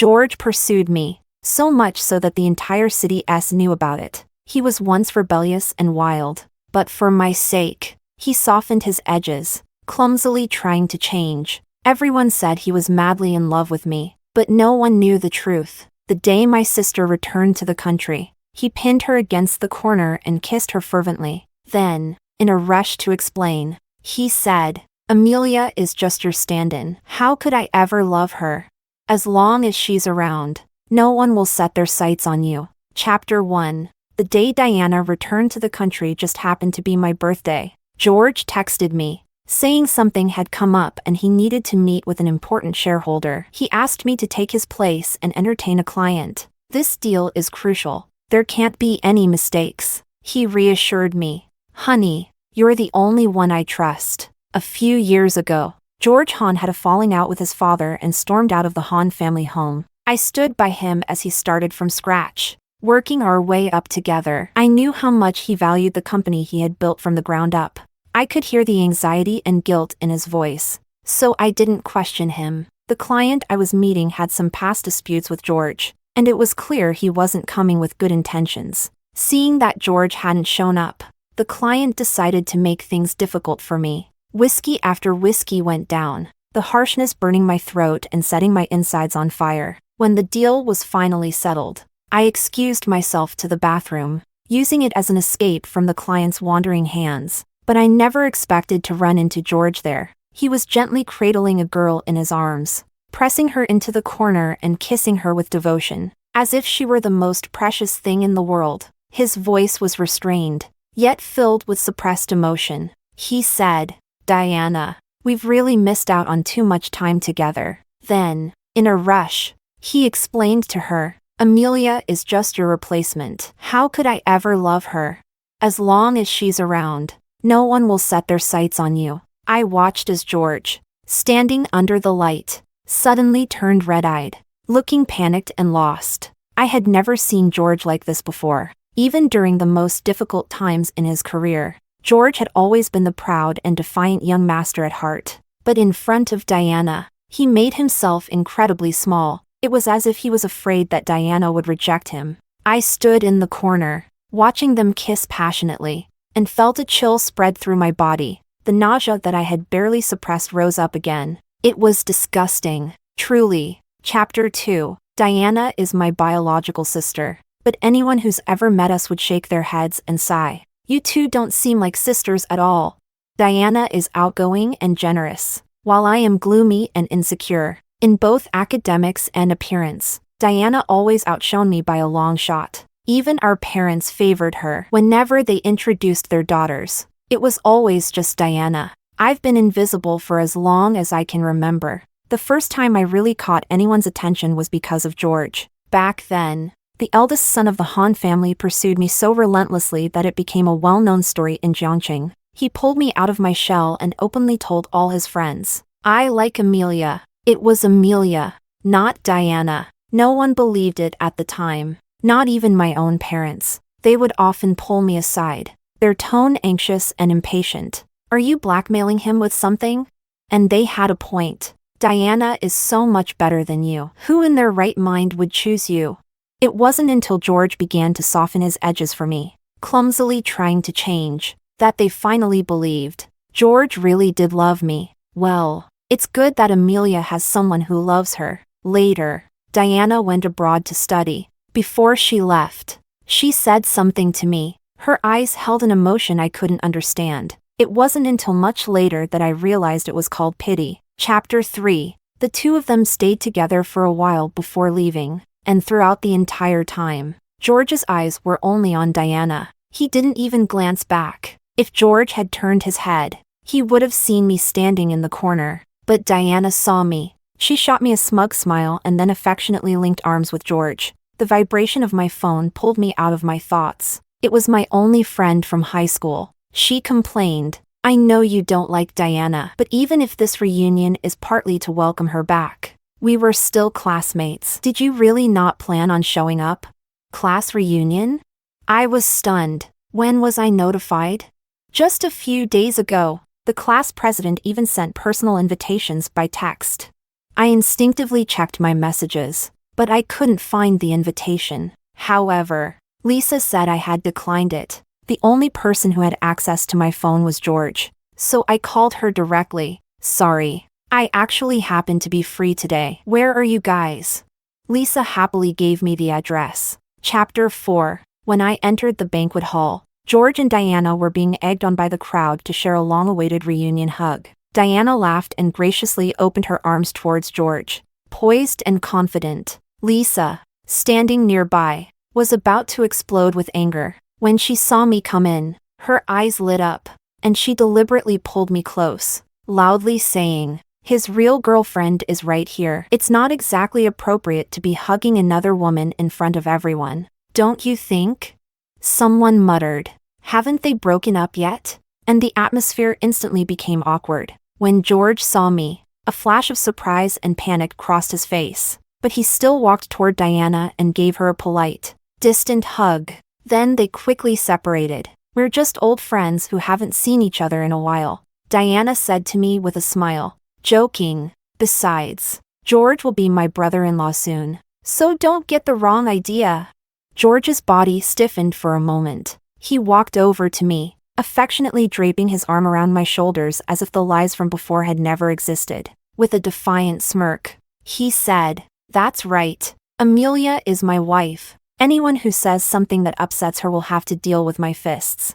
George pursued me, so much so that the entire city knew about it. He was once rebellious and wild, but for my sake, he softened his edges, clumsily trying to change. Everyone said he was madly in love with me, but no one knew the truth. The day my sister returned to the country, he pinned her against the corner and kissed her fervently. Then, in a rush to explain, he said, "Amelia is just your stand-in. How could I ever love her? As long as she's around, no one will set their sights on you." Chapter 1. The day Diana returned to the country just happened to be my birthday. George texted me, saying something had come up and he needed to meet with an important shareholder. He asked me to take his place and entertain a client. "This deal is crucial. There can't be any mistakes," he reassured me. "Honey, you're the only one I trust." A few years ago, George Hahn had a falling out with his father and stormed out of the Hahn family home. I stood by him as he started from scratch, working our way up together. I knew how much he valued the company he had built from the ground up. I could hear the anxiety and guilt in his voice, so I didn't question him. The client I was meeting had some past disputes with George, and it was clear he wasn't coming with good intentions. Seeing that George hadn't shown up, the client decided to make things difficult for me. Whiskey after whiskey went down, the harshness burning my throat and setting my insides on fire. When the deal was finally settled, I excused myself to the bathroom, using it as an escape from the client's wandering hands. But I never expected to run into George there. He was gently cradling a girl in his arms, pressing her into the corner and kissing her with devotion, as if she were the most precious thing in the world. His voice was restrained, yet filled with suppressed emotion. He said, "Diana, we've really missed out on too much time together." Then, in a rush, he explained to her, "Amelia is just your replacement. How could I ever love her? As long as she's around, no one will set their sights on you." I watched as George, standing under the light, suddenly turned red-eyed, looking panicked and lost. I had never seen George like this before. Even during the most difficult times in his career, George had always been the proud and defiant young master at heart. But in front of Diana, he made himself incredibly small. It was as if he was afraid that Diana would reject him. I stood in the corner, watching them kiss passionately, and felt a chill spread through my body. The nausea that I had barely suppressed rose up again. It was disgusting, truly. Chapter 2. Diana is my biological sister, but anyone who's ever met us would shake their heads and sigh. "You two don't seem like sisters at all." Diana is outgoing and generous, while I am gloomy and insecure. In both academics and appearance, Diana always outshone me by a long shot. Even our parents favored her. Whenever they introduced their daughters, it was always just Diana. I've been invisible for as long as I can remember. The first time I really caught anyone's attention was because of George. Back then, the eldest son of the Han family pursued me so relentlessly that it became a well-known story in Jiangqing. He pulled me out of my shell and openly told all his friends, "I like Amelia." It was Amelia, not Diana. No one believed it at the time, not even my own parents. They would often pull me aside, their tone anxious and impatient. "Are you blackmailing him with something?" And they had a point. "Diana is so much better than you. Who in their right mind would choose you?" It wasn't until George began to soften his edges for me, clumsily trying to change, that they finally believed. George really did love me. Well, it's good that Amelia has someone who loves her. Later, Diana went abroad to study. Before she left, she said something to me. Her eyes held an emotion I couldn't understand. It wasn't until much later that I realized it was called pity. Chapter 3. The two of them stayed together for a while before leaving, and throughout the entire time, George's eyes were only on Diana. He didn't even glance back. If George had turned his head, he would have seen me standing in the corner. But Diana saw me. She shot me a smug smile and then affectionately linked arms with George. The vibration of my phone pulled me out of my thoughts. It was my only friend from high school. She complained, "I know you don't like Diana, but even if this reunion is partly to welcome her back, we were still classmates. Did you really not plan on showing up?" Class reunion? I was stunned. When was I notified? Just a few days ago. The class president even sent personal invitations by text. I instinctively checked my messages, but I couldn't find the invitation. However, Lisa said I had declined it. The only person who had access to my phone was George, so I called her directly. Sorry, I actually happen to be free today. Where are you guys? Lisa happily gave me the address. Chapter 4. When I entered the banquet hall, George and Diana were being egged on by the crowd to share a long-awaited reunion hug. Diana laughed and graciously opened her arms towards George, poised and confident. Lisa, standing nearby, was about to explode with anger. When she saw me come in, her eyes lit up, and she deliberately pulled me close, loudly saying, "His real girlfriend is right here. It's not exactly appropriate to be hugging another woman in front of everyone, don't you think?" Someone muttered, "Haven't they broken up yet?" And the atmosphere instantly became awkward. When George saw me, a flash of surprise and panic crossed his face, but he still walked toward Diana and gave her a polite, distant hug. Then they quickly separated. "We're just old friends who haven't seen each other in a while," Diana said to me with a smile, joking. "Besides, George will be my brother-in-law soon, so don't get the wrong idea." George's body stiffened for a moment. He walked over to me, affectionately draping his arm around my shoulders as if the lies from before had never existed. With a defiant smirk, he said, "That's right. Amelia is my wife. Anyone who says something that upsets her will have to deal with my fists."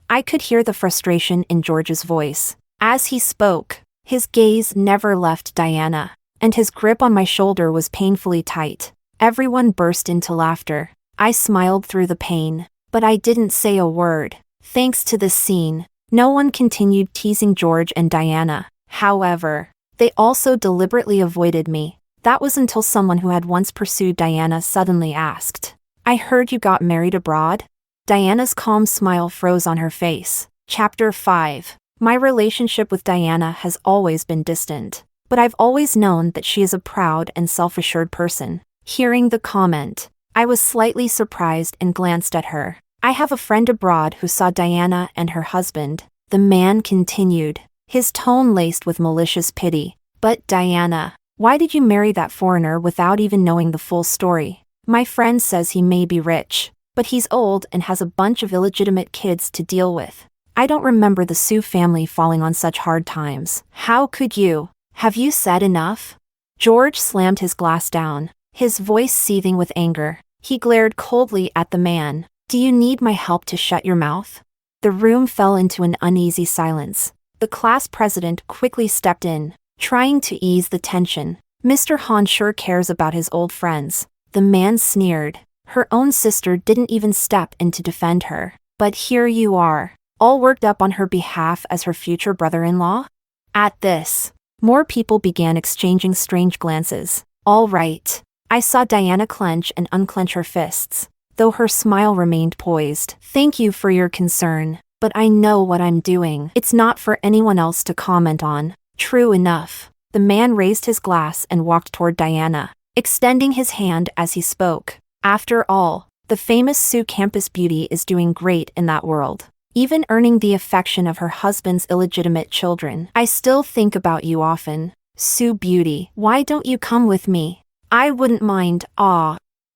I could hear the frustration in George's voice. As he spoke, his gaze never left Diana, and his grip on my shoulder was painfully tight. Everyone burst into laughter. I smiled through the pain, but I didn't say a word. Thanks to this scene, no one continued teasing George and Diana. However, they also deliberately avoided me. That was until someone who had once pursued Diana suddenly asked, "I heard you got married abroad?" Diana's calm smile froze on her face. Chapter 5. My relationship with Diana has always been distant, but I've always known that she is a proud and self-assured person. Hearing the comment, I was slightly surprised and glanced at her. "I have a friend abroad who saw Diana and her husband," the man continued, his tone laced with malicious pity. "But Diana, why did you marry that foreigner without even knowing the full story? My friend says he may be rich, but he's old and has a bunch of illegitimate kids to deal with. I don't remember the Sue family falling on such hard times. How could you? Have you said enough?" George slammed his glass down, his voice seething with anger. He glared coldly at the man. "Do you need my help to shut your mouth?" The room fell into an uneasy silence. The class president quickly stepped in, trying to ease the tension. "Mr. Han sure cares about his old friends," the man sneered. Her own sister didn't even step in to defend her. But here you are, all worked up on her behalf as her future brother-in-law? At this, more people began exchanging strange glances. All right. I saw Diana clench and unclench her fists, though her smile remained poised. "Thank you for your concern, but I know what I'm doing. It's not for anyone else to comment on." "True enough." The man raised his glass and walked toward Diana, extending his hand as he spoke. "After all, the famous Sue campus beauty is doing great in that world, even earning the affection of her husband's illegitimate children. I still think about you often. Sue Beauty, why don't you come with me? I wouldn't mind."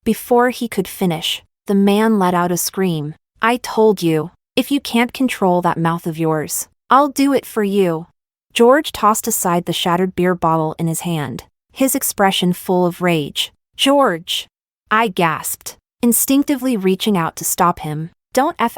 Before he could finish, the man let out a scream. "I told you, if you can't control that mouth of yours, I'll do it for you." George tossed aside the shattered beer bottle in his hand, his expression full of rage. "George!" I gasped, instinctively reaching out to stop him. "Don't ****ing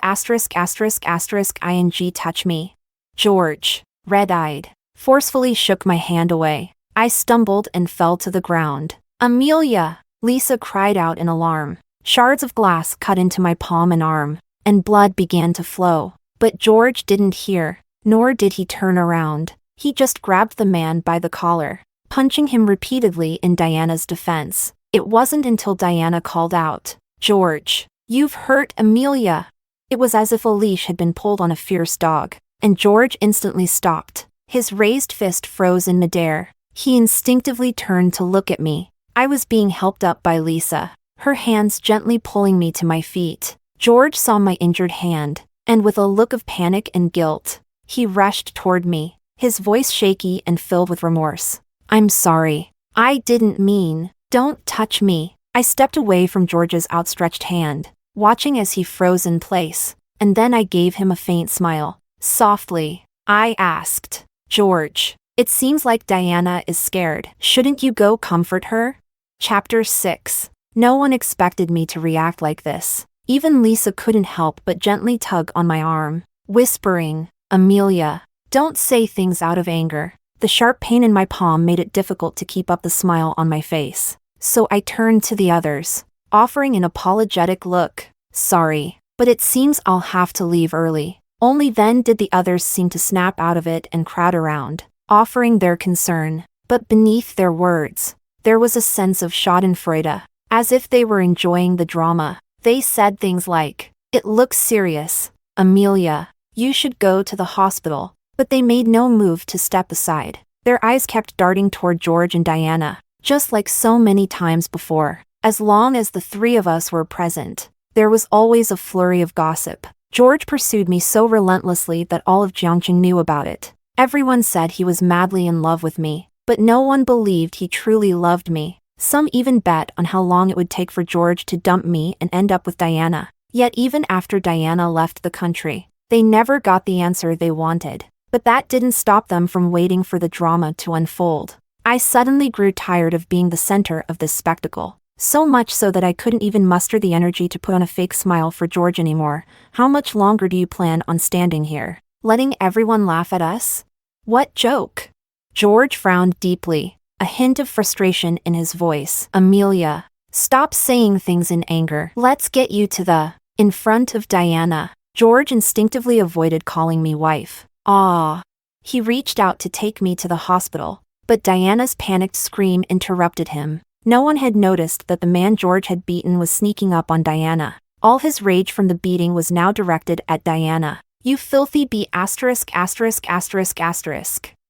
touch me." George, red-eyed, forcefully shook my hand away. I stumbled and fell to the ground. "Amelia!" Lisa cried out in alarm. Shards of glass cut into my palm and arm, and blood began to flow. But George didn't hear, nor did he turn around. He just grabbed the man by the collar, punching him repeatedly in Diana's defense. It wasn't until Diana called out, "George, you've hurt Amelia." It was as if a leash had been pulled on a fierce dog, and George instantly stopped. His raised fist froze in midair. He instinctively turned to look at me. I was being helped up by Lisa, her hands gently pulling me to my feet. George saw my injured hand, and with a look of panic and guilt, he rushed toward me, his voice shaky and filled with remorse. "I'm sorry. I didn't mean Don't touch me. I stepped away from George's outstretched hand, watching as he froze in place, and then I gave him a faint smile. Softly, I asked, George, it seems like Diana is scared. Shouldn't you go comfort her? Chapter 6. No one expected me to react like this. Even Lisa couldn't help but gently tug on my arm, whispering, Amelia, don't say things out of anger. The sharp pain in my palm made it difficult to keep up the smile on my face. So I turned to the others, offering an apologetic look. Sorry, but it seems I'll have to leave early. Only then did the others seem to snap out of it and crowd around, offering their concern. But beneath their words, there was a sense of schadenfreude, as if they were enjoying the drama. They said things like, it looks serious, Amelia, you should go to the hospital. But they made no move to step aside. Their eyes kept darting toward George and Diana, just like so many times before. As long as the three of us were present, there was always a flurry of gossip. George pursued me so relentlessly that all of Jiangqing knew about it. Everyone said he was madly in love with me, but no one believed he truly loved me. Some even bet on how long it would take for George to dump me and end up with Diana. Yet even after Diana left the country, they never got the answer they wanted. But that didn't stop them from waiting for the drama to unfold. I suddenly grew tired of being the center of this spectacle. So much so that I couldn't even muster the energy to put on a fake smile for George anymore. How much longer do you plan on standing here, letting everyone laugh at us? What joke? George frowned deeply, a hint of frustration in his voice. Amelia, stop saying things in anger. Let's get you to the... In front of Diana. George instinctively avoided calling me wife. He reached out to take me to the hospital, but Diana's panicked scream interrupted him. No one had noticed that the man George had beaten was sneaking up on Diana. All his rage from the beating was now directed at Diana. You filthy b***********.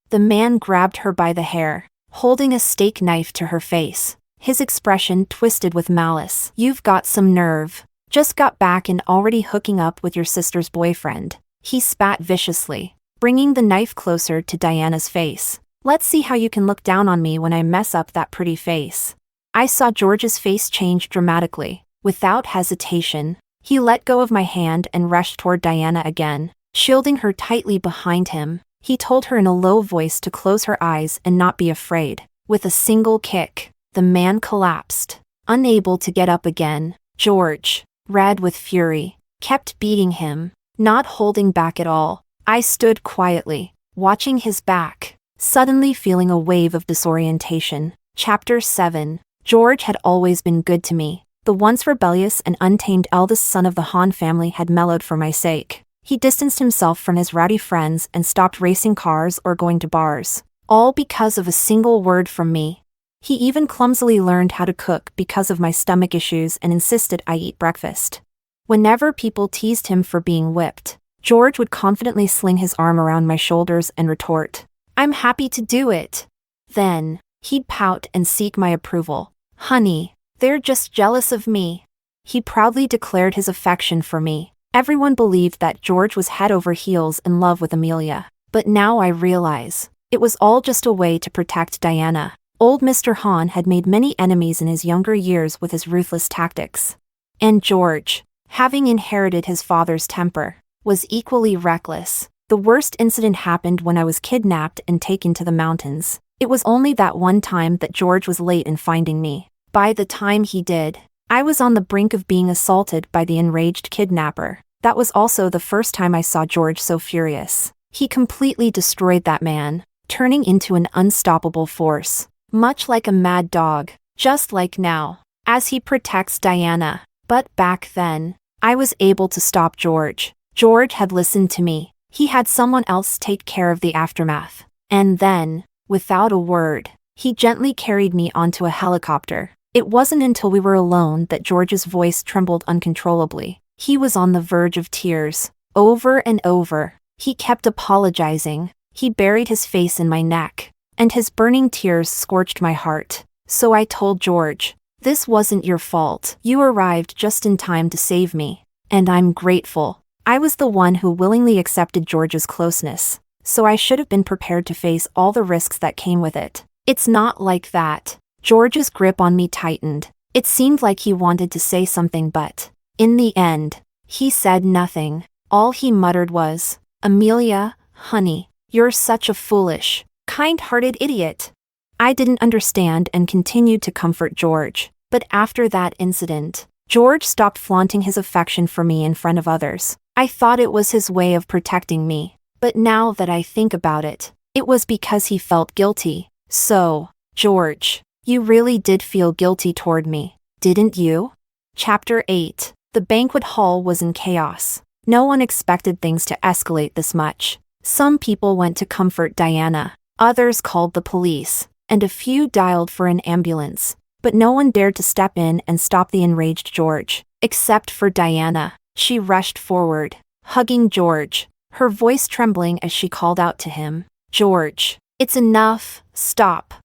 The man grabbed her by the hair, holding a steak knife to her face, his expression twisted with malice. You've got some nerve. Just got back and already hooking up with your sister's boyfriend. He spat viciously, bringing the knife closer to Diana's face. Let's see how you can look down on me when I mess up that pretty face. I saw George's face change dramatically. Without hesitation, he let go of my hand and rushed toward Diana again, shielding her tightly behind him. He told her in a low voice to close her eyes and not be afraid. With a single kick, the man collapsed, unable to get up again. George, red with fury, kept beating him, not holding back at all. I stood quietly, watching his back, suddenly feeling a wave of disorientation. Chapter 7. George had always been good to me. The once rebellious and untamed eldest son of the Han family had mellowed for my sake. He distanced himself from his rowdy friends and stopped racing cars or going to bars, all because of a single word from me. He even clumsily learned how to cook because of my stomach issues and insisted I eat breakfast. Whenever people teased him for being whipped, George would confidently sling his arm around my shoulders and retort, I'm happy to do it. Then, he'd pout and seek my approval. Honey, they're just jealous of me. He proudly declared his affection for me. Everyone believed that George was head over heels in love with Amelia. But now I realize, it was all just a way to protect Diana. Old Mr. Han had made many enemies in his younger years with his ruthless tactics. And George, having inherited his father's temper, was equally reckless. The worst incident happened when I was kidnapped and taken to the mountains. It was only that one time that George was late in finding me. By the time he did, I was on the brink of being assaulted by the enraged kidnapper. That was also the first time I saw George so furious. He completely destroyed that man, turning into an unstoppable force, much like a mad dog, just like now, as he protects Diana. But back then, I was able to stop George. George had listened to me. He had someone else take care of the aftermath. And then, without a word, he gently carried me onto a helicopter. It wasn't until we were alone that George's voice trembled uncontrollably. He was on the verge of tears. Over and over, he kept apologizing. He buried his face in my neck, and his burning tears scorched my heart. So I told George, this wasn't your fault. You arrived just in time to save me. And I'm grateful. I was the one who willingly accepted George's closeness, so I should have been prepared to face all the risks that came with it. It's not like that. George's grip on me tightened. It seemed like he wanted to say something, but in the end, he said nothing. All he muttered was, "Amelia, honey, you're such a foolish, kind-hearted idiot." I didn't understand and continued to comfort George. But after that incident, George stopped flaunting his affection for me in front of others. I thought it was his way of protecting me. But now that I think about it, it was because he felt guilty. So, George, you really did feel guilty toward me, didn't you? Chapter 8. The banquet hall was in chaos. No one expected things to escalate this much. Some people went to comfort Diana, others called the police, and a few dialed for an ambulance. But no one dared to step in and stop the enraged George, except for Diana. She rushed forward, hugging George, her voice trembling as she called out to him, "George, it's enough, stop."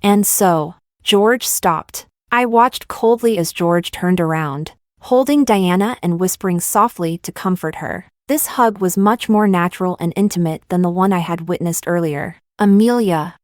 And so, George stopped. I watched coldly as George turned around, holding Diana and whispering softly to comfort her. This hug was much more natural and intimate than the one I had witnessed earlier. "Amelia."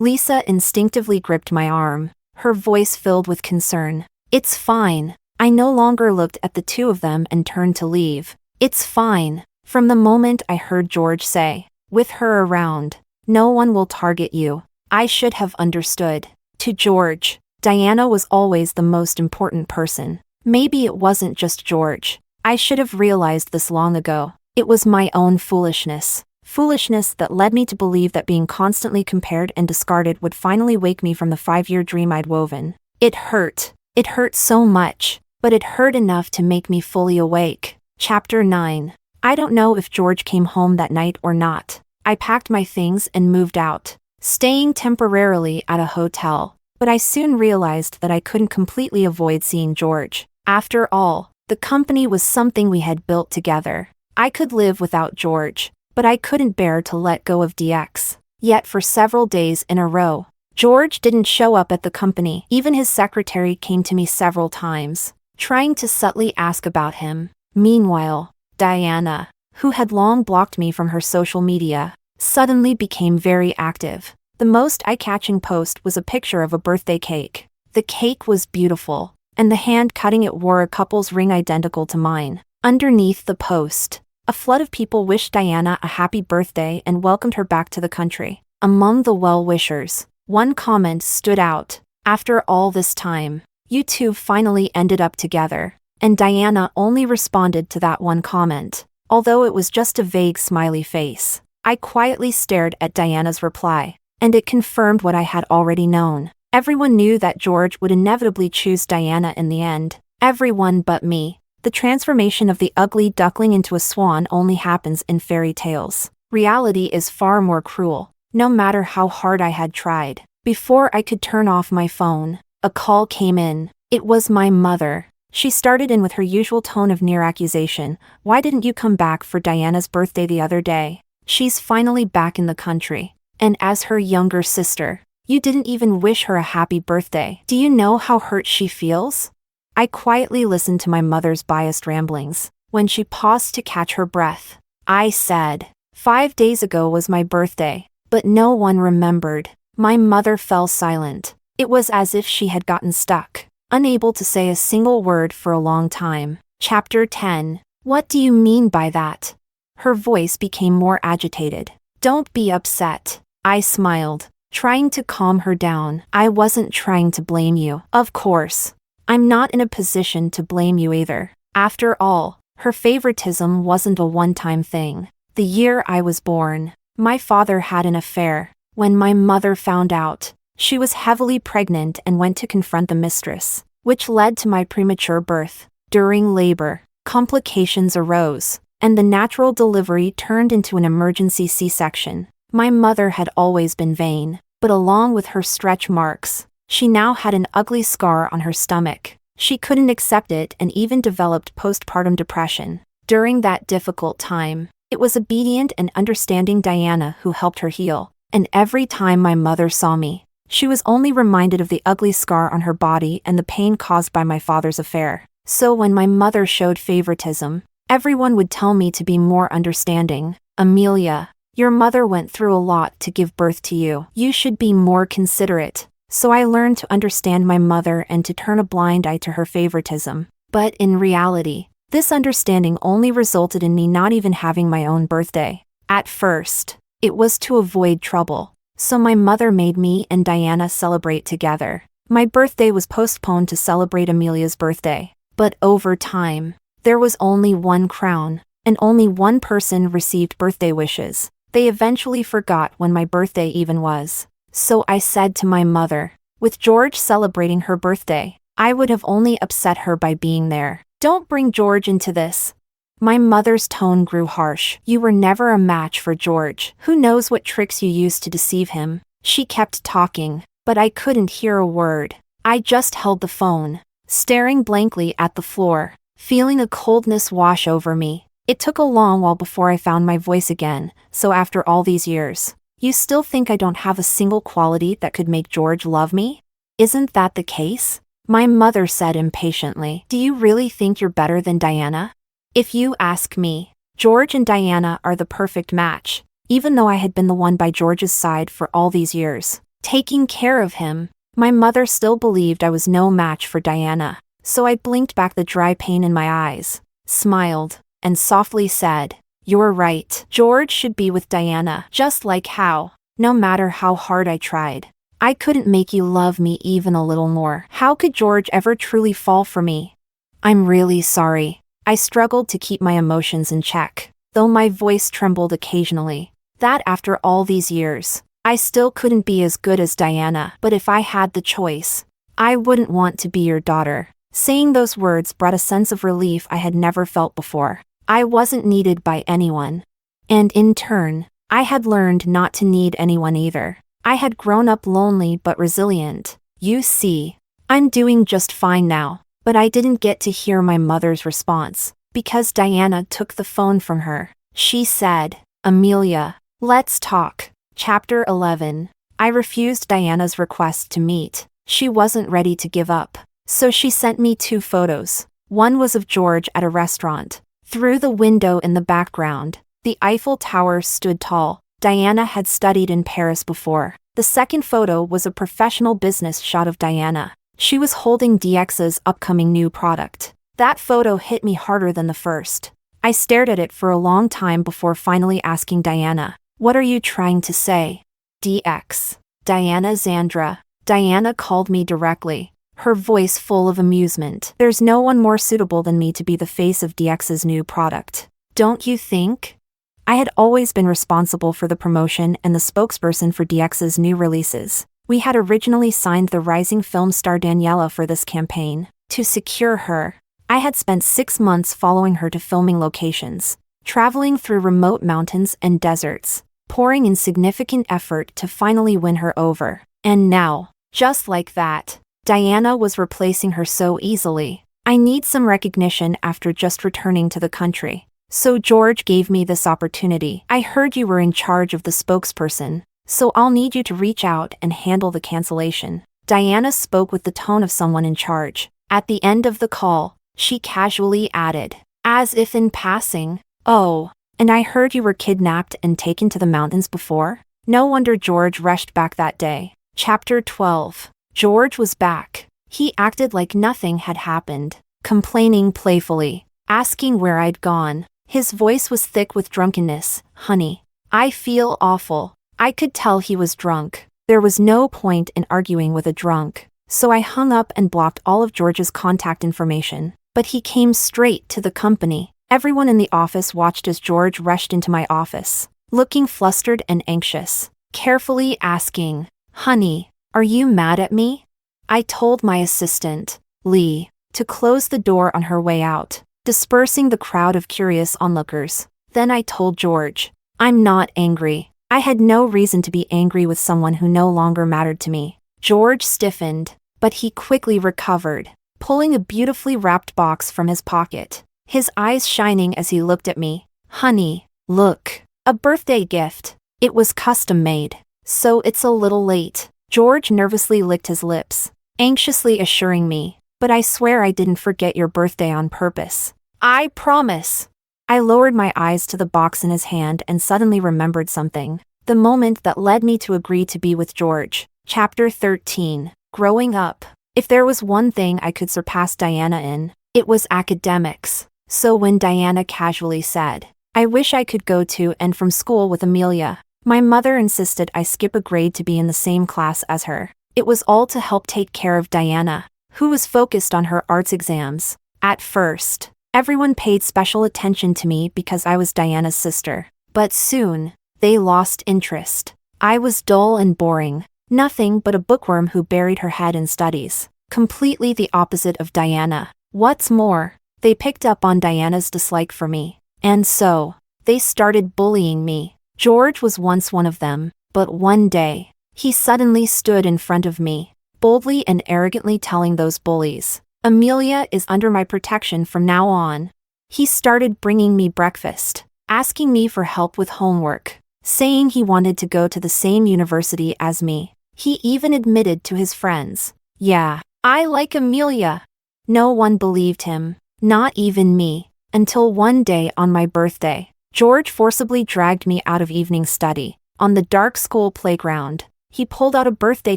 Lisa instinctively gripped my arm, her voice filled with concern. "It's fine." I no longer looked at the two of them and turned to leave. "It's fine." From the moment I heard George say, "With her around, no one will target you," I should have understood. To George, Diana was always the most important person. Maybe it wasn't just George. I should have realized this long ago. It was my own foolishness. Foolishness that led me to believe that being constantly compared and discarded would finally wake me from the 5-year dream I'd woven. It hurt. It hurt so much, but it hurt enough to make me fully awake. Chapter 9. I don't know if George came home that night or not. I packed my things and moved out, staying temporarily at a hotel. But I soon realized that I couldn't completely avoid seeing George. After all, the company was something we had built together. I could live without George, but I couldn't bear to let go of DX. Yet for several days in a row, George didn't show up at the company. Even his secretary came to me several times, trying to subtly ask about him. Meanwhile, Diana, who had long blocked me from her social media, suddenly became very active. The most eye-catching post was a picture of a birthday cake. The cake was beautiful, and the hand cutting it wore a couple's ring identical to mine. Underneath the post, a flood of people wished Diana a happy birthday and welcomed her back to the country. Among the well-wishers, one comment stood out. "After all this time, you two finally ended up together." And Diana only responded to that one comment, although it was just a vague smiley face. I quietly stared at Diana's reply, and it confirmed what I had already known. Everyone knew that George would inevitably choose Diana in the end. Everyone but me. The transformation of the ugly duckling into a swan only happens in fairy tales. Reality is far more cruel. No matter how hard I had tried. Before I could turn off my phone, a call came in. It was my mother. She started in with her usual tone of near accusation. "Why didn't you come back for Diana's birthday the other day? She's finally back in the country. And as her younger sister, you didn't even wish her a happy birthday. Do you know how hurt she feels?" I quietly listened to my mother's biased ramblings. When she paused to catch her breath, I said, 5 days ago was my birthday, but no one remembered." My mother fell silent. It was as if she had gotten stuck, unable to say a single word for a long time. Chapter 10. What do you mean by that? Her voice became more agitated. "Don't be upset." I smiled, trying to calm her down. "I wasn't trying to blame you. Of course. I'm not in a position to blame you either. After all, her favoritism wasn't a one-time thing. The year I was born, my father had an affair. When my mother found out, she was heavily pregnant and went to confront the mistress, which led to my premature birth. During labor, complications arose, and the natural delivery turned into an emergency C-section. My mother had always been vain, but along with her stretch marks, she now had an ugly scar on her stomach. She couldn't accept it and even developed postpartum depression. During that difficult time, it was obedient and understanding Diana who helped her heal. And every time my mother saw me, she was only reminded of the ugly scar on her body and the pain caused by my father's affair. So when my mother showed favoritism, everyone would tell me to be more understanding. "Amelia, your mother went through a lot to give birth to you. You should be more considerate." so I learned to understand my mother and to turn a blind eye to her favoritism. But in reality, this understanding only resulted in me not even having my own birthday. At first, it was to avoid trouble, so my mother made me and Diana celebrate together. My birthday was postponed to celebrate Amelia's birthday, but over time, there was only one crown, and only one person received birthday wishes. They eventually forgot when my birthday even was. So I said to my mother, with George celebrating her birthday, I would have only upset her by being there. Don't bring George into this. My mother's tone grew harsh. You were never a match for George. Who knows what tricks you used to deceive him? She kept talking, but I couldn't hear a word. I just held the phone, staring blankly at the floor, feeling a coldness wash over me. It took a long while before I found my voice again. So after all these years, you still think I don't have a single quality that could make George love me? Isn't that the case? My mother said impatiently. Do you really think you're better than Diana? If you ask me, George and Diana are the perfect match, even though I had been the one by George's side for all these years, taking care of him. My mother still believed I was no match for Diana, so I blinked back the dry pain in my eyes, smiled, and softly said, You're right. George should be with Diana, just like how, no matter how hard I tried, I couldn't make you love me even a little more. How could George ever truly fall for me? I'm really sorry. I struggled to keep my emotions in check, though my voice trembled occasionally. That after all these years, I still couldn't be as good as Diana, but if I had the choice, I wouldn't want to be your daughter. Saying those words brought a sense of relief I had never felt before. I wasn't needed by anyone. And in turn, I had learned not to need anyone either. I had grown up lonely but resilient. You see, I'm doing just fine now. But I didn't get to hear my mother's response, because Diana took the phone from her. She said, Amelia, let's talk. Chapter 11. I refused Diana's request to meet. She wasn't ready to give up. So she sent me 2 photos. One was of George at a restaurant. Through the window in the background, the Eiffel Tower stood tall. Diana had studied in Paris before. The second photo was a professional business shot of Diana. She was holding DX's upcoming new product. That photo hit me harder than the first. I stared at it for a long time before finally asking Diana, What are you trying to say? DX. Diana Zandra. Diana called me directly, her voice full of amusement. There's no one more suitable than me to be the face of DX's new product. Don't you think? I had always been responsible for the promotion and the spokesperson for DX's new releases. We had originally signed the rising film star Daniela for this campaign. To secure her, I had spent 6 months following her to filming locations, traveling through remote mountains and deserts, pouring in significant effort to finally win her over. And now, just like that, Diana was replacing her so easily. I need some recognition after just returning to the country. So George gave me this opportunity. I heard you were in charge of the spokesperson, so I'll need you to reach out and handle the cancellation. Diana spoke with the tone of someone in charge. At the end of the call, she casually added, as if in passing, Oh, and I heard you were kidnapped and taken to the mountains before? No wonder George rushed back that day. Chapter 12. George was back. He acted like nothing had happened, complaining playfully, asking where I'd gone. His voice was thick with drunkenness. Honey, I feel awful. I could tell he was drunk. There was no point in arguing with a drunk, so I hung up and blocked all of George's contact information. But he came straight to the company. Everyone in the office watched as George rushed into my office, looking flustered and anxious, carefully asking, Honey, are you mad at me? I told my assistant, Lee, to close the door on her way out, dispersing the crowd of curious onlookers. Then I told George, I'm not angry. I had no reason to be angry with someone who no longer mattered to me. George stiffened, but he quickly recovered, pulling a beautifully wrapped box from his pocket, his eyes shining as he looked at me. Honey, look, a birthday gift. It was custom made, so it's a little late. George nervously licked his lips, anxiously assuring me, but I swear I didn't forget your birthday on purpose. I promise. I lowered my eyes to the box in his hand and suddenly remembered something. The moment that led me to agree to be with George. Chapter 13. Growing up. If there was one thing I could surpass Diana in, it was academics. So when Diana casually said, "I wish I could go to and from school with Amelia," my mother insisted I skip a grade to be in the same class as her. It was all to help take care of Diana, who was focused on her arts exams. At first, everyone paid special attention to me because I was Diana's sister. But soon, they lost interest. I was dull and boring, nothing but a bookworm who buried her head in studies. Completely the opposite of Diana. What's more, they picked up on Diana's dislike for me. And so, they started bullying me. George was once one of them, but one day, he suddenly stood in front of me, boldly and arrogantly telling those bullies, "Amelia is under my protection from now on." He started bringing me breakfast, asking me for help with homework, saying he wanted to go to the same university as me. He even admitted to his friends, "Yeah, I like Amelia." No one believed him, not even me, until one day on my birthday, George forcibly dragged me out of evening study. On the dark school playground, he pulled out a birthday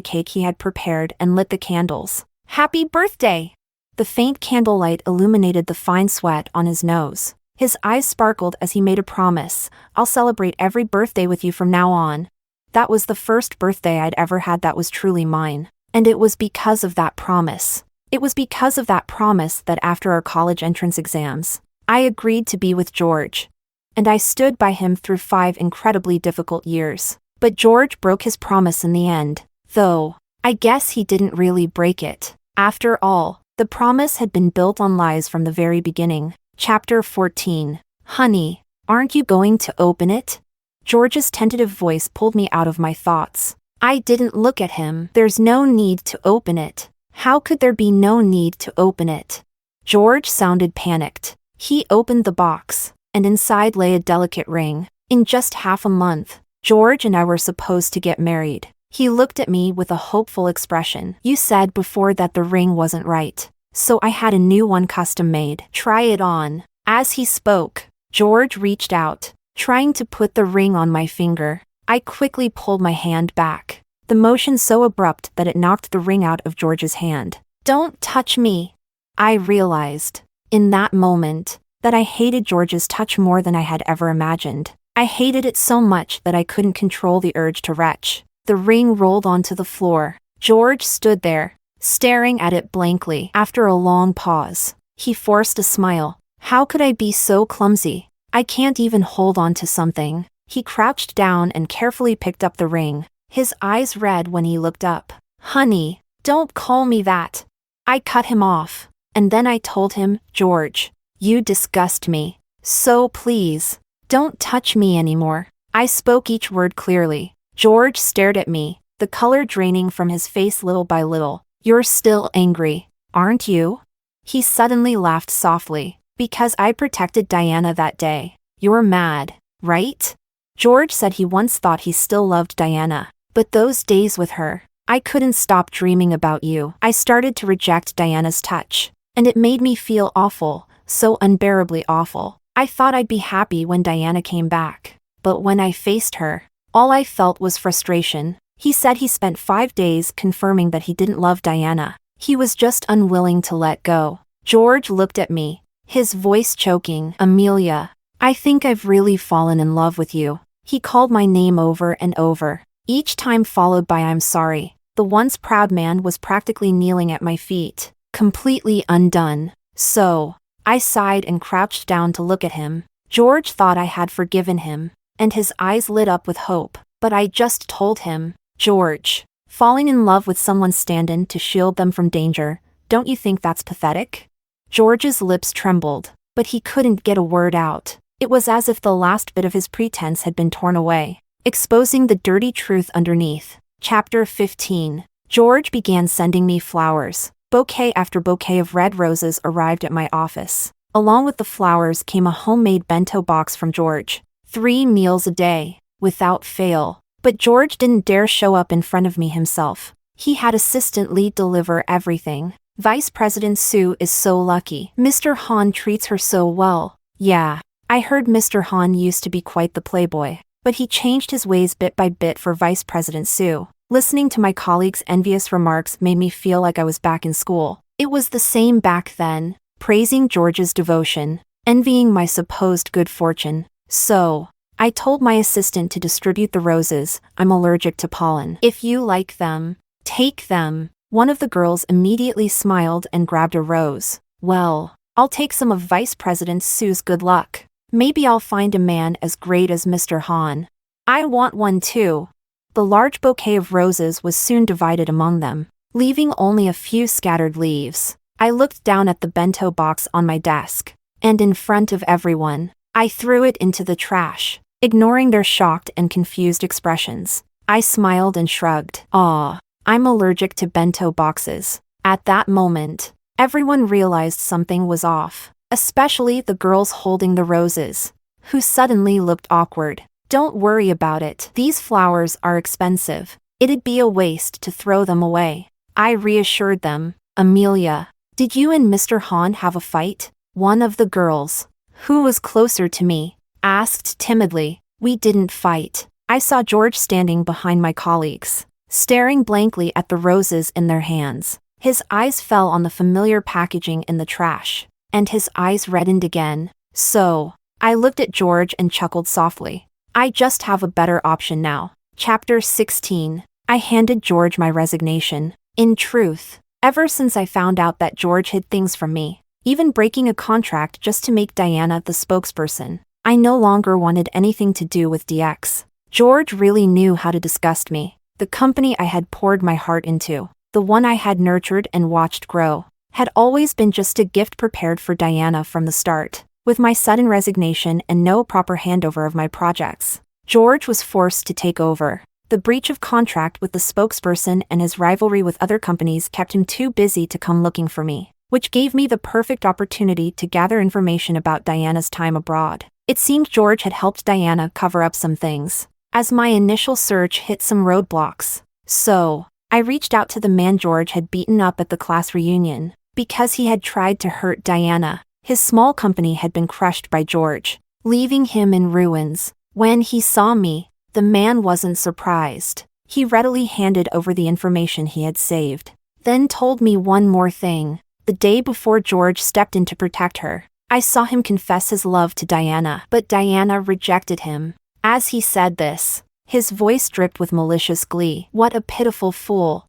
cake he had prepared and lit the candles. "Happy birthday!" The faint candlelight illuminated the fine sweat on his nose. His eyes sparkled as he made a promise, "I'll celebrate every birthday with you from now on." That was the first birthday I'd ever had that was truly mine. And it was because of that promise. It was because of that promise that after our college entrance exams, I agreed to be with George. And I stood by him through 5 incredibly difficult years. But George broke his promise in the end, though I guess he didn't really break it. After all, the promise had been built on lies from the very beginning. Chapter 14. Honey, aren't you going to open it? George's tentative voice pulled me out of my thoughts. I didn't look at him. "There's no need to open it." How could there be no need to open it? George sounded panicked. He opened the box, and inside lay a delicate ring. In just half a month, George and I were supposed to get married. He looked at me with a hopeful expression. "You said before that the ring wasn't right, so I had a new one custom made. Try it on." As he spoke, George reached out, trying to put the ring on my finger. I quickly pulled my hand back, the motion so abrupt that it knocked the ring out of George's hand. "Don't touch me." I realized, in that moment, that I hated George's touch more than I had ever imagined. I hated it so much that I couldn't control the urge to retch. The ring rolled onto the floor. George stood there, staring at it blankly. After a long pause, he forced a smile. "How could I be so clumsy? I can't even hold on to something." He crouched down and carefully picked up the ring. His eyes red when he looked up. "Honey, don't call me that." I cut him off, and then I told him, "George, you disgust me. So please, don't touch me anymore." I spoke each word clearly. George stared at me, the color draining from his face little by little. "You're still angry, aren't you?" He suddenly laughed softly. "Because I protected Diana that day. You're mad, right?" George said he once thought he still loved Diana, but those days with her, "I couldn't stop dreaming about you." I started to reject Diana's touch, and it made me feel awful, so unbearably awful. I thought I'd be happy when Diana came back, but when I faced her, all I felt was frustration. He said he spent 5 days confirming that he didn't love Diana. He was just unwilling to let go. George looked at me, his voice choking. "Amelia, I think I've really fallen in love with you." He called my name over and over, each time followed by "I'm sorry." The once proud man was practically kneeling at my feet, completely undone. So, I sighed and crouched down to look at him. George thought I had forgiven him, and his eyes lit up with hope. But I just told him, "George, falling in love with someone stand-in to shield them from danger, don't you think that's pathetic?" George's lips trembled, but he couldn't get a word out. It was as if the last bit of his pretense had been torn away, exposing the dirty truth underneath. Chapter 15. George began sending me flowers. Bouquet after bouquet of red roses arrived at my office. Along with the flowers came a homemade bento box from George. 3 meals a day, without fail. But George didn't dare show up in front of me himself. He had assistant Lee deliver everything. Vice President Sue is so lucky. Mr. Han treats her so well. Yeah, I heard Mr. Han used to be quite the playboy, but he changed his ways bit by bit for Vice President Sue. Listening to my colleagues' envious remarks made me feel like I was back in school. It was the same back then, praising George's devotion, envying my supposed good fortune. So, I told my assistant to distribute the roses. I'm allergic to pollen. If you like them, take them. One of the girls immediately smiled and grabbed a rose. Well, I'll take some of Vice President Sue's good luck. Maybe I'll find a man as great as Mr. Han. I want one too. The large bouquet of roses was soon divided among them, leaving only a few scattered leaves. I looked down at the bento box on my desk, and in front of everyone, I threw it into the trash, ignoring their shocked and confused expressions. I smiled and shrugged. I'm allergic to bento boxes. At that moment, everyone realized something was off, especially the girls holding the roses, who suddenly looked awkward. Don't worry about it. These flowers are expensive. It'd be a waste to throw them away. I reassured them. Amelia, did you and Mr. Han have a fight? One of the girls, who was closer to me, asked timidly. We didn't fight. I saw George standing behind my colleagues, staring blankly at the roses in their hands. His eyes fell on the familiar packaging in the trash, and his eyes reddened again. So, I looked at George and chuckled softly. I just have a better option now. Chapter 16. I handed George my resignation. In truth, ever since I found out that George hid things from me, even breaking a contract just to make Diana the spokesperson, I no longer wanted anything to do with DX. George really knew how to disgust me. The company I had poured my heart into, the one I had nurtured and watched grow, had always been just a gift prepared for Diana from the start. With my sudden resignation and no proper handover of my projects, George was forced to take over. The breach of contract with the spokesperson and his rivalry with other companies kept him too busy to come looking for me, which gave me the perfect opportunity to gather information about Diana's time abroad. It seemed George had helped Diana cover up some things, as my initial search hit some roadblocks. So, I reached out to the man George had beaten up at the class reunion, because he had tried to hurt Diana. His small company had been crushed by George, leaving him in ruins. When he saw me, the man wasn't surprised. He readily handed over the information he had saved, then told me one more thing. The day before George stepped in to protect her, I saw him confess his love to Diana, but Diana rejected him. As he said this, his voice dripped with malicious glee. What a pitiful fool.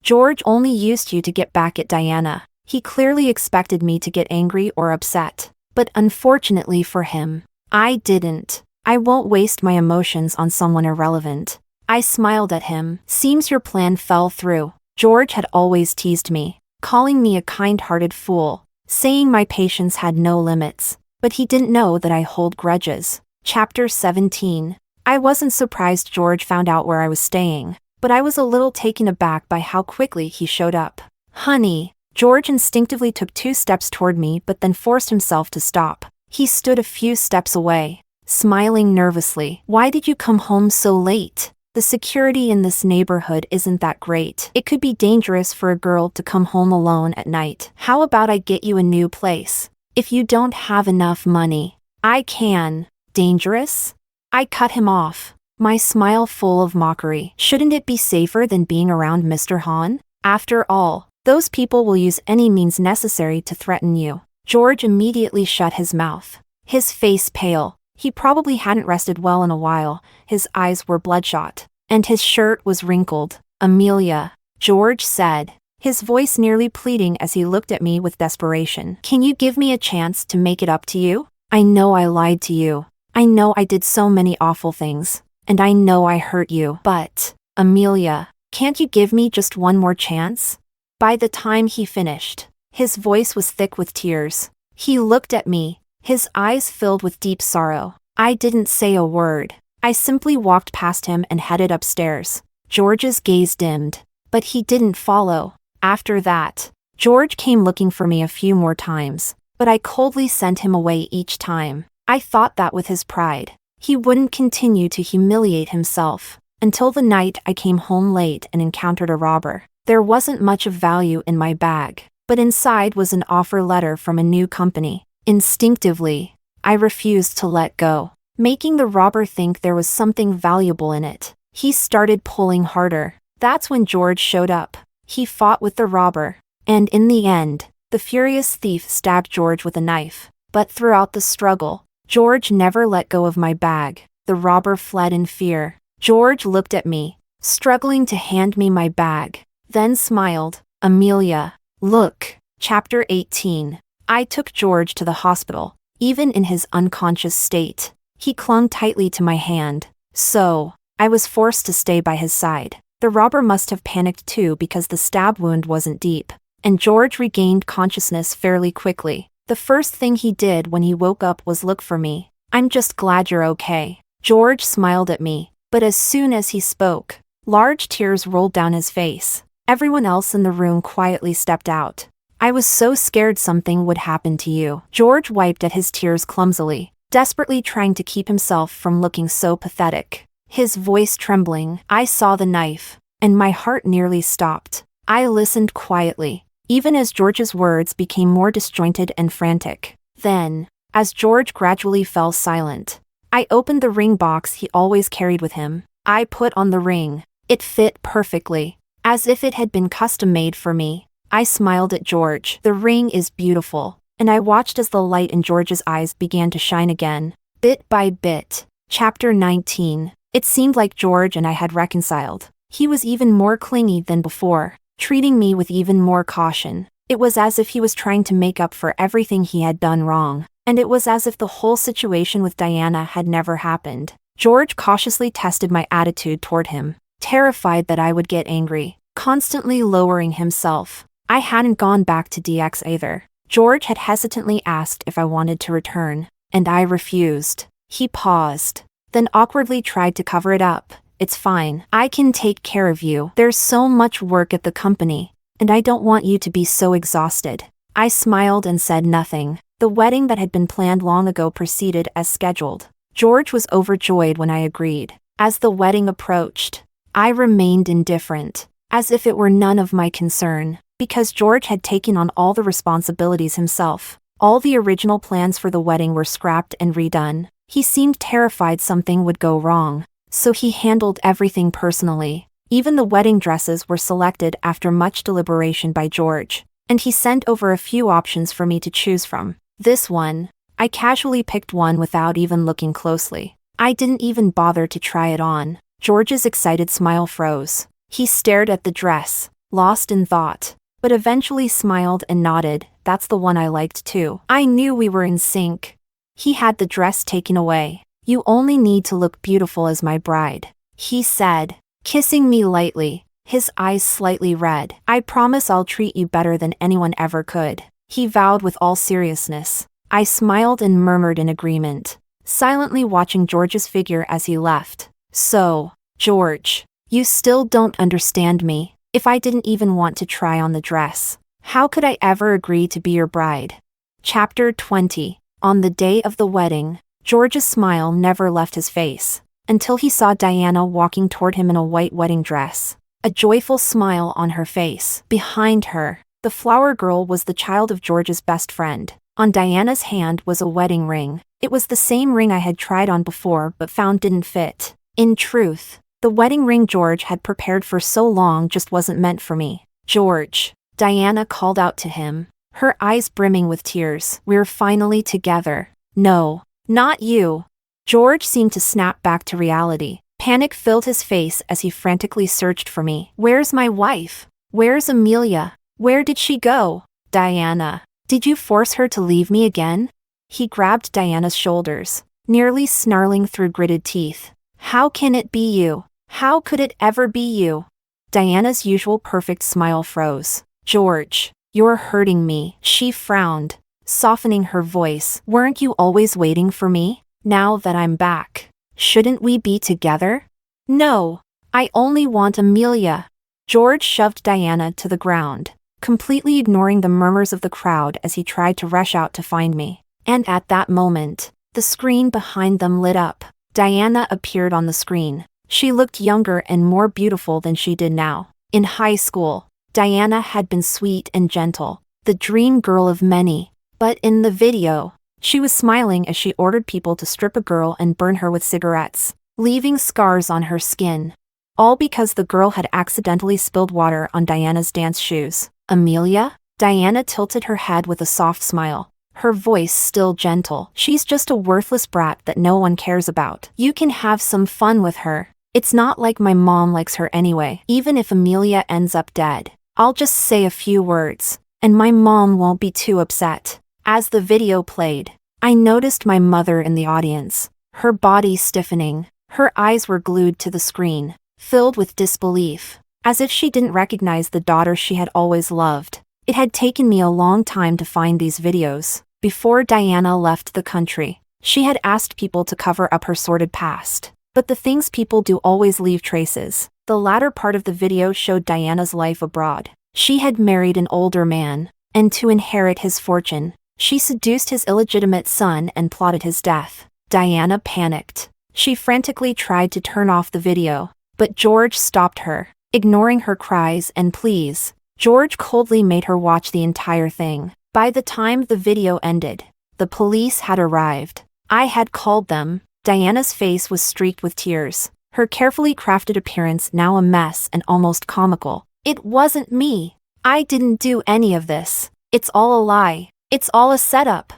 George only used you to get back at Diana. He clearly expected me to get angry or upset. But unfortunately for him, I didn't. I won't waste my emotions on someone irrelevant. I smiled at him. Seems your plan fell through. George had always teased me, calling me a kind-hearted fool, saying my patience had no limits. But he didn't know that I hold grudges. Chapter 17. I wasn't surprised George found out where I was staying, but I was a little taken aback by how quickly he showed up. Honey. George instinctively took 2 steps toward me but then forced himself to stop. He stood a few steps away, smiling nervously. Why did you come home so late? The security in this neighborhood isn't that great. It could be dangerous for a girl to come home alone at night. How about I get you a new place? If you don't have enough money, I can. Dangerous? I cut him off, my smile full of mockery. Shouldn't it be safer than being around Mr. Han? After all, those people will use any means necessary to threaten you. George immediately shut his mouth, his face pale. He probably hadn't rested well in a while. His eyes were bloodshot, and his shirt was wrinkled. Amelia, George said, his voice nearly pleading as he looked at me with desperation. Can you give me a chance to make it up to you? I know I lied to you. I know I did so many awful things, and I know I hurt you. But, Amelia, can't you give me just one more chance? By the time he finished, his voice was thick with tears. He looked at me, his eyes filled with deep sorrow. I didn't say a word. I simply walked past him and headed upstairs. George's gaze dimmed, but he didn't follow. After that, George came looking for me a few more times, but I coldly sent him away each time. I thought that with his pride, he wouldn't continue to humiliate himself, until the night I came home late and encountered a robber. There wasn't much of value in my bag, but inside was an offer letter from a new company. Instinctively, I refused to let go, making the robber think there was something valuable in it. He started pulling harder. That's when George showed up. He fought with the robber. And in the end, the furious thief stabbed George with a knife. But throughout the struggle, George never let go of my bag. The robber fled in fear. George looked at me, struggling to hand me my bag, then smiled. Amelia, look. Chapter 18. I took George to the hospital. Even in his unconscious state, he clung tightly to my hand. So, I was forced to stay by his side. The robber must have panicked too because the stab wound wasn't deep, and George regained consciousness fairly quickly. The first thing he did when he woke up was look for me. I'm just glad you're okay. George smiled at me, but as soon as he spoke, large tears rolled down his face. Everyone else in the room quietly stepped out. I was so scared something would happen to you. George wiped at his tears clumsily, desperately trying to keep himself from looking so pathetic. His voice trembling. I saw the knife, and my heart nearly stopped. I listened quietly, even as George's words became more disjointed and frantic. Then, as George gradually fell silent, I opened the ring box he always carried with him. I put on the ring. It fit perfectly, as if it had been custom-made for me. I smiled at George. The ring is beautiful, and I watched as the light in George's eyes began to shine again, bit by bit. Chapter 19. It seemed like George and I had reconciled. He was even more clingy than before, treating me with even more caution. It was as if he was trying to make up for everything he had done wrong, and it was as if the whole situation with Diana had never happened. George cautiously tested my attitude toward him, terrified that I would get angry, constantly lowering himself. I hadn't gone back to DX either. George had hesitantly asked if I wanted to return, and I refused. He paused, then awkwardly tried to cover it up. It's fine. I can take care of you. There's so much work at the company, and I don't want you to be so exhausted. I smiled and said nothing. The wedding that had been planned long ago proceeded as scheduled. George was overjoyed when I agreed. As the wedding approached, I remained indifferent, as if it were none of my concern, because George had taken on all the responsibilities himself. All the original plans for the wedding were scrapped and redone. He seemed terrified something would go wrong, so he handled everything personally. Even the wedding dresses were selected after much deliberation by George, and he sent over a few options for me to choose from. This one, I casually picked one without even looking closely. I didn't even bother to try it on. George's excited smile froze. He stared at the dress, lost in thought, but eventually smiled and nodded. That's the one I liked too. I knew we were in sync. He had the dress taken away. You only need to look beautiful as my bride, he said, kissing me lightly, his eyes slightly red. I promise I'll treat you better than anyone ever could, he vowed with all seriousness. I smiled and murmured in agreement, silently watching George's figure as he left. So, George, you still don't understand me. If I didn't even want to try on the dress, how could I ever agree to be your bride? Chapter 20. On the day of the wedding, George's smile never left his face, until he saw Diana walking toward him in a white wedding dress, a joyful smile on her face. Behind her, the flower girl was the child of George's best friend. On Diana's hand was a wedding ring. It was the same ring I had tried on before but found didn't fit. In truth, the wedding ring George had prepared for so long just wasn't meant for me. George, Diana called out to him, her eyes brimming with tears. We're finally together. No, not you. George seemed to snap back to reality. Panic filled his face as he frantically searched for me. Where's my wife? Where's Amelia? Where did she go? Diana, did you force her to leave me again? He grabbed Diana's shoulders, nearly snarling through gritted teeth. How can it be you? How could it ever be you? Diana's usual perfect smile froze. George, you're hurting me. She frowned, softening her voice. Weren't you always waiting for me? Now that I'm back, shouldn't we be together? No, I only want Amelia. George shoved Diana to the ground, completely ignoring the murmurs of the crowd as he tried to rush out to find me. And at that moment, the screen behind them lit up. Diana appeared on the screen. She looked younger and more beautiful than she did now. In high school, Diana had been sweet and gentle, the dream girl of many. But in the video, she was smiling as she ordered people to strip a girl and burn her with cigarettes, leaving scars on her skin. All because the girl had accidentally spilled water on Diana's dance shoes. Amelia? Diana tilted her head with a soft smile, her voice still gentle. She's just a worthless brat that no one cares about. You can have some fun with her. It's not like my mom likes her anyway. Even if Amelia ends up dead, I'll just say a few words, and my mom won't be too upset. As the video played, I noticed my mother in the audience, her body stiffening. Her eyes were glued to the screen, filled with disbelief, as if she didn't recognize the daughter she had always loved. It had taken me a long time to find these videos. Before Diana left the country, she had asked people to cover up her sordid past. But the things people do always leave traces. The latter part of the video showed Diana's life abroad. She had married an older man, and to inherit his fortune, she seduced his illegitimate son and plotted his death. Diana panicked. She frantically tried to turn off the video, but George stopped her, ignoring her cries and pleas. George coldly made her watch the entire thing. By the time the video ended, the police had arrived. I had called them. Diana's face was streaked with tears, her carefully crafted appearance now a mess and almost comical. It wasn't me. I didn't do any of this. It's all a lie. It's all a setup.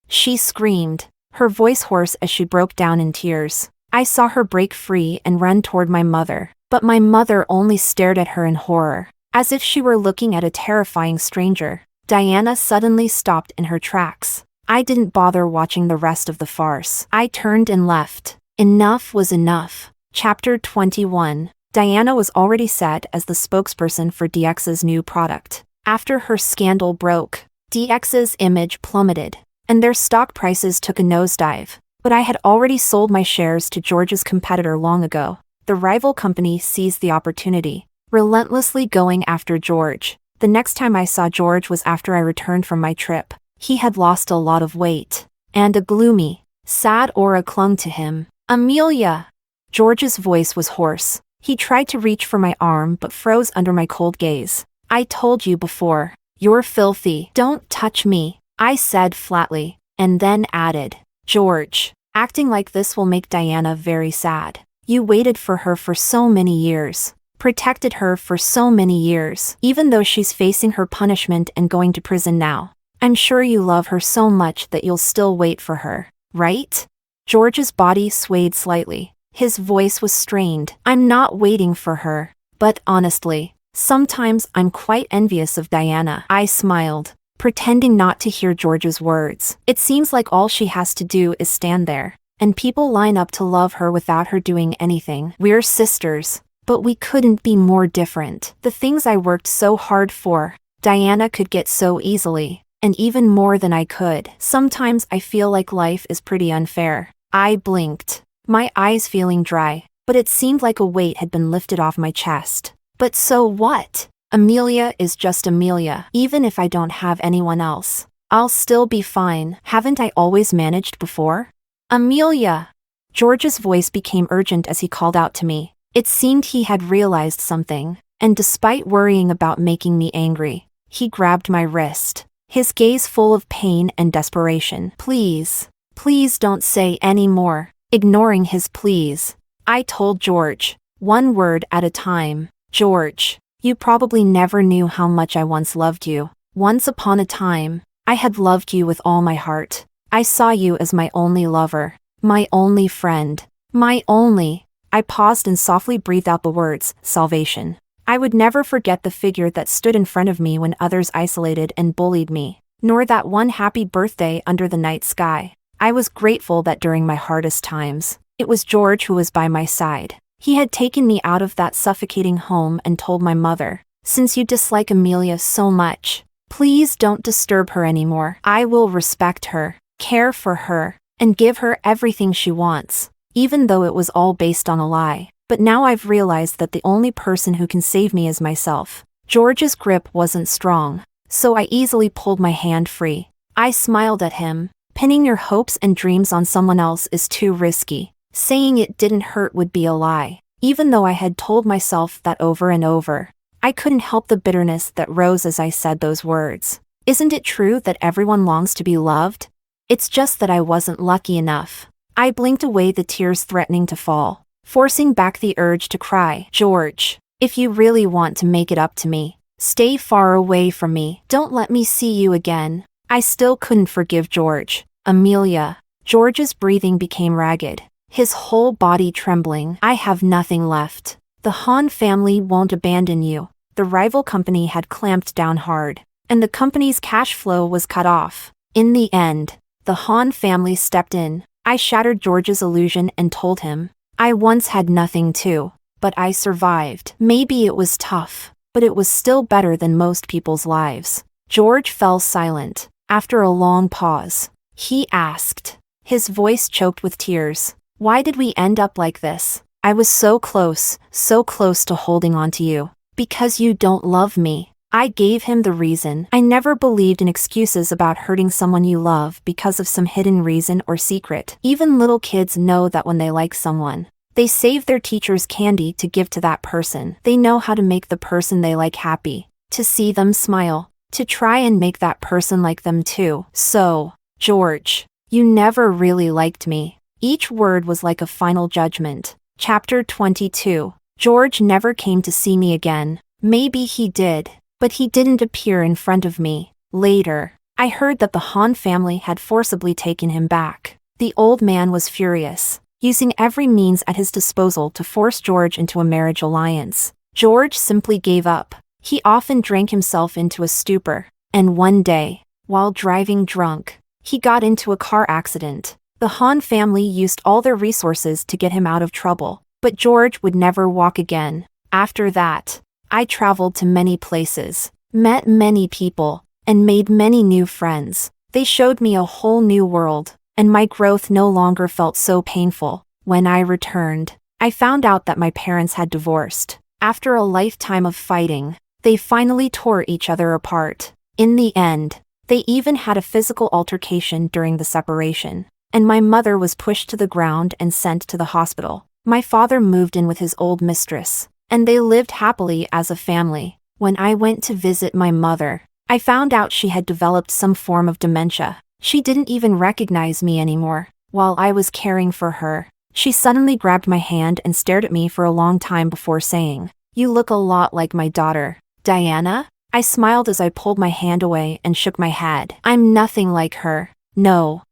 She screamed, her voice hoarse as she broke down in tears. I saw her break free and run toward my mother, but my mother only stared at her in horror, as if she were looking at a terrifying stranger. Diana suddenly stopped in her tracks. I didn't bother watching the rest of the farce. I turned and left. Enough was enough. Chapter 21. Diana was already set as the spokesperson for DX's new product. After her scandal broke, DX's image plummeted, and their stock prices took a nosedive. But I had already sold my shares to George's competitor long ago. The rival company seized the opportunity, relentlessly going after George. The next time I saw George was after I returned from my trip. He had lost a lot of weight, and a gloomy, sad aura clung to him. Amelia! George's voice was hoarse. He tried to reach for my arm but froze under my cold gaze. I told you before. You're filthy. Don't touch me, I said flatly, and then added, George, acting like this will make Diana very sad. You waited for her for so many years, protected her for so many years, even though she's facing her punishment and going to prison now. I'm sure you love her so much that you'll still wait for her, right? George's body swayed slightly. His voice was strained. I'm not waiting for her, but honestly, sometimes I'm quite envious of Diana. I smiled, pretending not to hear George's words. It seems like all she has to do is stand there, and people line up to love her without her doing anything. We're sisters, but we couldn't be more different. The things I worked so hard for, Diana could get so easily, and even more than I could. Sometimes I feel like life is pretty unfair. I blinked, my eyes feeling dry, but it seemed like a weight had been lifted off my chest. But so what? Amelia is just Amelia. Even if I don't have anyone else, I'll still be fine. Haven't I always managed before? Amelia! George's voice became urgent as he called out to me. It seemed he had realized something, and despite worrying about making me angry, he grabbed my wrist, his gaze full of pain and desperation. Please, please don't say any more. Ignoring his pleas, I told George, one word at a time. George, you probably never knew how much I once loved you. Once upon a time, I had loved you with all my heart. I saw you as my only lover, my only friend, my only. I paused and softly breathed out the words, salvation. I would never forget the figure that stood in front of me when others isolated and bullied me, nor that one happy birthday under the night sky. I was grateful that during my hardest times, it was George who was by my side. He had taken me out of that suffocating home and told my mother, since you dislike Amelia so much, please don't disturb her anymore. I will respect her, care for her, and give her everything she wants, even though it was all based on a lie. But now I've realized that the only person who can save me is myself. George's grip wasn't strong, so I easily pulled my hand free. I smiled at him. Pinning your hopes and dreams on someone else is too risky. Saying it didn't hurt would be a lie. Even though I had told myself that over and over, I couldn't help the bitterness that rose as I said those words. Isn't it true that everyone longs to be loved? It's just that I wasn't lucky enough. I blinked away the tears threatening to fall. forcing back the urge to cry. George, if you really want to make it up to me, stay far away from me. Don't let me see you again. I still couldn't forgive George. Amelia. George's breathing became ragged, his whole body trembling. I have nothing left. The Hahn family won't abandon you. The rival company had clamped down hard, and the company's cash flow was cut off. In the end, the Hahn family stepped in. I shattered George's illusion and told him, I once had nothing too, but I survived. Maybe it was tough, but it was still better than most people's lives. George fell silent. After a long pause, he asked, his voice choked with tears, why did we end up like this? I was so close to holding on to you. Because you don't love me. I gave him the reason. I never believed in excuses about hurting someone you love because of some hidden reason or secret. Even little kids know that when they like someone, they save their teacher's candy to give to that person. They know how to make the person they like happy, to see them smile, to try and make that person like them too. So, George, you never really liked me. Each word was like a final judgment. Chapter 22. George never came to see me again. Maybe he did, but he didn't appear in front of me. Later, I heard that the Hahn family had forcibly taken him back. The old man was furious, using every means at his disposal to force George into a marriage alliance. George simply gave up. He often drank himself into a stupor, and one day, while driving drunk, he got into a car accident. The Hahn family used all their resources to get him out of trouble. But George would never walk again. After that, I traveled to many places, met many people, and made many new friends. They showed me a whole new world, and my growth no longer felt so painful. When I returned, I found out that my parents had divorced. After a lifetime of fighting, they finally tore each other apart. In the end, they even had a physical altercation during the separation, and my mother was pushed to the ground and sent to the hospital. My father moved in with his old mistress, and they lived happily as a family. When I went to visit my mother, I found out she had developed some form of dementia. She didn't even recognize me anymore. While I was caring for her, she suddenly grabbed my hand and stared at me for a long time before saying, "You look a lot like my daughter, Diana." I smiled as I pulled my hand away and shook my head. I'm nothing like her. No,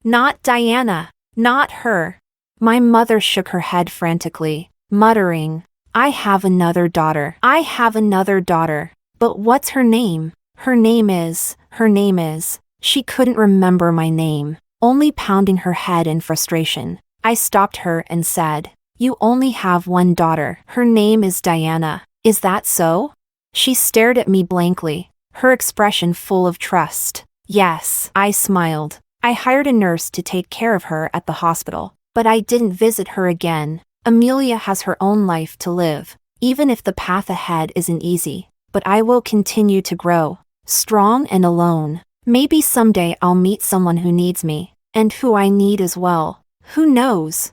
not Diana, not her. My mother shook her head frantically, muttering, I have another daughter. But what's her name? Her name is. She couldn't remember my name, only pounding her head in frustration. I stopped her and said, You only have one daughter. Her name is Diana. Is that so? She stared at me blankly, her expression full of trust. Yes, I smiled. I hired a nurse to take care of her at the hospital. But I didn't visit her again. Amelia has her own life to live, even if the path ahead isn't easy. But I will continue to grow, strong and alone. Maybe someday I'll meet someone who needs me, and who I need as well. Who knows?